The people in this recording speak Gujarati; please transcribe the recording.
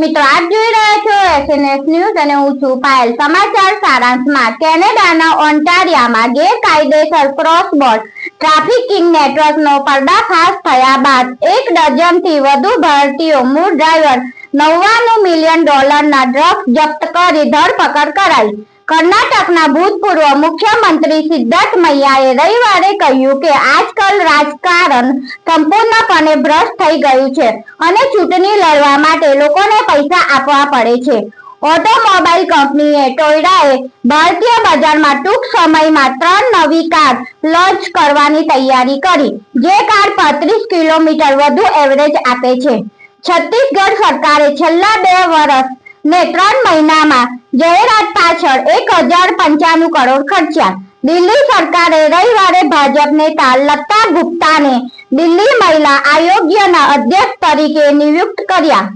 મિત્રો આપ જોઈ રહ્યા છો SNS ન્યૂઝ અને હું છું પાયલ। સમાચાર સારાંશમાં કેનેડાના ઓન્ટારિયોમાં ગેરકાયદેસર ક્રોસ બોર્ડર ટ્રાફિકિંગ નેટવર્કનો પર્દાફાશ થયા બાદ 1 ડઝનથી વધુ ભારતીયો મૂળ ડ્રાઈવર $99 મિલિયન ડ્રગ્સ જપ્ત કરી ધરપકડ કરાઈ। કર્ણાટકના ભૂતપૂર્વ મુખ્યમંત્રી સિદ્ધાર્થ મૈયાએ રવિવારે કહ્યું કે આજકાલ રાજકારણ સંપૂર્ણપણે ભ્રષ્ટ થઈ ગયું છે અને ચૂંટણી લડવા માટે લોકોને પૈસા આપવા પડે છે। ઓટોમોબાઈલ કંપની ટોયોટાએ ભારતીય બજારમાં ટૂંક સમયમાં 3 નવી કાર લોન્ચ કરવાની તૈયારી કરી, જે કાર 35 કિલોમીટર વધુ એવરેજ આપે છે। છત્તીસગઢ સરકારે છેલ્લા 2 વર્ષ ને 3 મહિનામાં જાહેરાત પાછળ 1095 કરોડ ખર્ચ્યા। દિલ્હી સરકારે રવિવારે ભાજપ નેતા લતા ગુપ્તાને દિલ્હી મહિલા આયોગના અધ્યક્ષ તરીકે નિયુક્ત કર્યા।